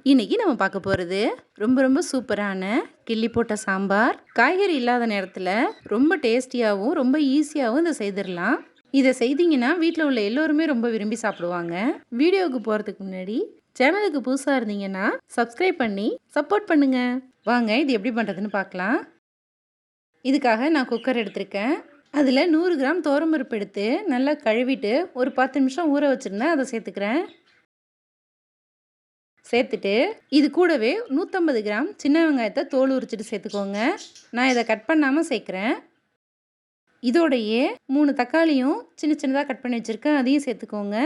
இன்னைக்கு நம்ம பார்க்க போகிறது ரொம்ப ரொம்ப சூப்பரான கிள்ளி போட்ட சாம்பார். காய்கறி இல்லாத நேரத்தில் ரொம்ப டேஸ்டியாகவும் ரொம்ப ஈஸியாகவும் இதை செய்திடலாம். இதை செய்தீங்கன்னா வீட்டில் உள்ள எல்லோருமே ரொம்ப விரும்பி சாப்பிடுவாங்க. வீடியோவுக்கு போகிறதுக்கு முன்னாடி சேனலுக்கு புதுசாக இருந்தீங்கன்னா சப்ஸ்கிரைப் பண்ணி சப்போர்ட் பண்ணுங்க. வாங்க இது எப்படி பண்ணுறதுன்னு பார்க்கலாம். இதுக்காக நான் குக்கர் எடுத்திருக்கேன். அதில் 100 கிராம் துவரம்பருப்பு எடுத்து நல்லா கழுவிட்டு ஒரு 10 நிமிஷம் ஊற வச்சுருந்தேன். அதை சேர்த்துக்கிறேன். சேர்த்துட்டு இது கூடவே 150 கிராம் சின்ன வெங்காயத்தை தோல் உரிச்சிட்டு சேர்த்துக்கோங்க. நான் இதை கட் பண்ணாமல் சேர்க்குறேன். இதோடையே 3 தக்காளியும் சின்ன சின்னதாக கட் பண்ணி வச்சுருக்கேன், அதையும் சேர்த்துக்கோங்க.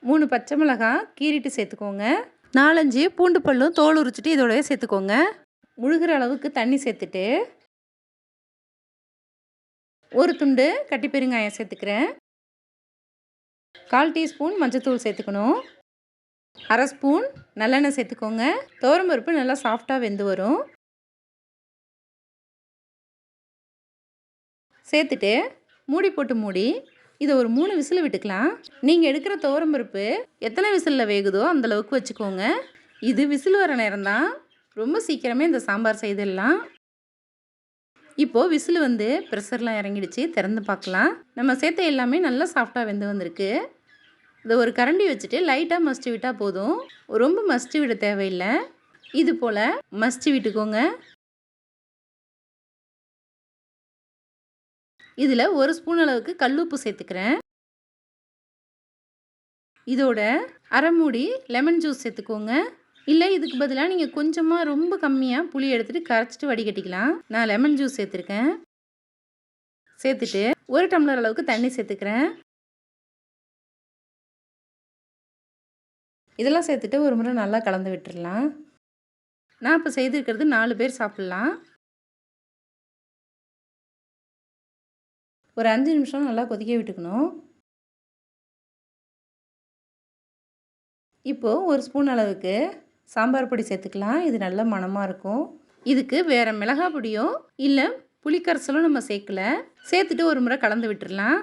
3 பச்சை மிளகாய் கீறிட்டு சேர்த்துக்கோங்க. 4-5 பூண்டு பல்லும் தோல் உரிச்சிட்டு இதோடய சேர்த்துக்கோங்க. முழுகிற அளவுக்கு தண்ணி சேர்த்துட்டு ஒரு துண்டு கட்டி பெருங்காயம் சேர்த்துக்கிறேன். 1/4 டீஸ்பூன் மஞ்சத்தூள் சேர்த்துக்கணும். 1/2 ஸ்பூன் நல்லெண்ணெய் சேர்த்துக்கோங்க. துவரம்பருப்பு நல்லா சாஃப்டாக வெந்து வரும். சேர்த்துட்டு மூடி போட்டு மூடி இதை ஒரு 3 விசில் விட்டுக்கலாம். நீங்கள் எடுக்கிற துவரம்பருப்பு எத்தனை விசிலில் வேகுதோ அந்தளவுக்கு வச்சுக்கோங்க. இது விசில் வர நேரம் தான். ரொம்ப சீக்கிரமே இந்த சாம்பார் செய்திடலாம். இப்போது விசில் வந்து ப்ரெஷர்லாம் இறங்கிடுச்சு. திறந்து பார்க்கலாம். நம்ம சேர்த்த எல்லாமே நல்லா சாஃப்டாக வெந்து வந்திருக்கு. இதை ஒரு கரண்டி வச்சுட்டு லைட்டாக மசிச்சு விட்டால் போதும். ரொம்ப மசிச்சு விட தேவையில்லை. இது போல் மசிச்சு விட்டுக்கோங்க. இதில் 1 ஸ்பூன் அளவுக்கு கல்லுப்பு சேர்த்துக்கிறேன். இதோட அரை மூடி லெமன் ஜூஸ் சேர்த்துக்கோங்க. இல்லை இதுக்கு பதிலாக நீங்கள் கொஞ்சமாக ரொம்ப கம்மியாக புளி எடுத்துகிட்டு கரைச்சிட்டு வடிகட்டிக்கலாம். நான் லெமன் ஜூஸ் சேர்த்துருக்கேன். சேர்த்துட்டு 1 டம்ளர் அளவுக்கு தண்ணி சேர்த்துக்கிறேன். இதெல்லாம் சேர்த்துட்டு ஒரு முறை நல்லா கலந்து விட்டுடலாம். நான் இப்போ செய்திருக்கிறது 4 பேர் சாப்பிட்லாம். ஒரு 5 நிமிஷம் நல்லா கொதிக்க விட்டுக்கணும். இப்போது 1 ஸ்பூன் அளவுக்கு சாம்பார் பொடி சேர்த்துக்கலாம். இது நல்ல மணமாக இருக்கும். இதுக்கு வேறு மிளகாய் பொடியோ இல்லை புளிக்கரைசலும் நம்ம சேர்க்கல. சேர்த்துட்டு ஒரு முறை கலந்து விட்டுடலாம்.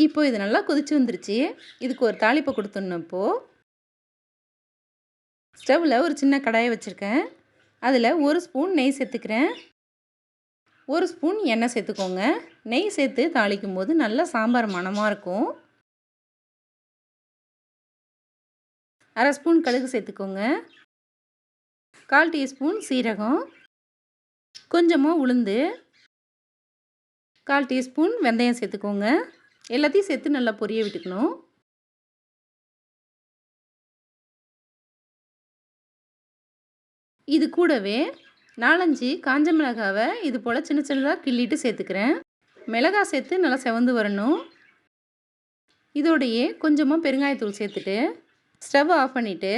இப்போ இது நல்லா கொதிச்சு வந்துருச்சு. இதுக்கு ஒரு தாளிப்பை கொடுத்துடணும். இப்போது ஸ்டவ்வில் ஒரு சின்ன கடாயை வச்சுருக்கேன். அதில் 1 ஸ்பூன் நெய் சேர்த்துக்கிறேன். 1 ஸ்பூன் எண்ணெய் சேர்த்துக்கோங்க. நெய் சேர்த்து தாளிக்கும் போது நல்லா சாம்பார் மணமாக இருக்கும். 1/2 ஸ்பூன் கடுகு சேர்த்துக்கோங்க. 1/4 டீஸ்பூன் சீரகம், கொஞ்சமாக உளுந்து, 1/4 டீஸ்பூன் வெந்தயம் சேர்த்துக்கோங்க. எல்லாத்தையும் சேர்த்து நல்லா பொரிய விட்டுக்கணும். இது கூடவே 4-5 காஞ்ச மிளகாவை இது போல் சின்ன சின்னதாக கிள்ளிட்டு சேர்த்துக்கிறேன். மிளகாய் சேர்த்து நல்லா செவந்து வரணும். இதோடையே கொஞ்சமாக பெருங்காயத்தூள் சேர்த்துட்டு ஸ்டவ் ஆஃப் பண்ணிவிட்டு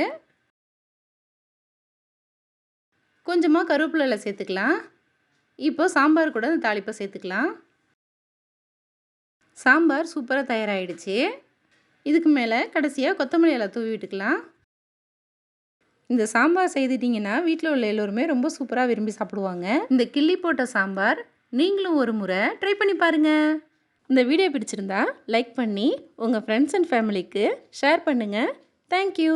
கொஞ்சமாக கருவேப்பிலை சேர்த்துக்கலாம். இப்போ சாம்பார் கூட அந்த தாளிப்பை சேர்த்துக்கலாம். சாம்பார் சூப்பராக தயாராகிடுச்சு. இதுக்கு மேலே கடைசியாக கொத்தமல்லி இலை தூவி விட்டுக்கலாம். இந்த சாம்பார் செய்துட்டிங்கன்னா வீட்டில் உள்ள எல்லோருமே ரொம்ப சூப்பராக விரும்பி சாப்பிடுவாங்க. இந்த கிள்ளி போட்ட சாம்பார் நீங்களும் ஒரு முறை ட்ரை பண்ணி பாருங்கள். இந்த வீடியோ பிடிச்சிருந்தா லைக் பண்ணி உங்கள் ஃப்ரெண்ட்ஸ் அண்ட் ஃபேமிலிக்கு ஷேர் பண்ணுங்கள். தேங்க்யூ.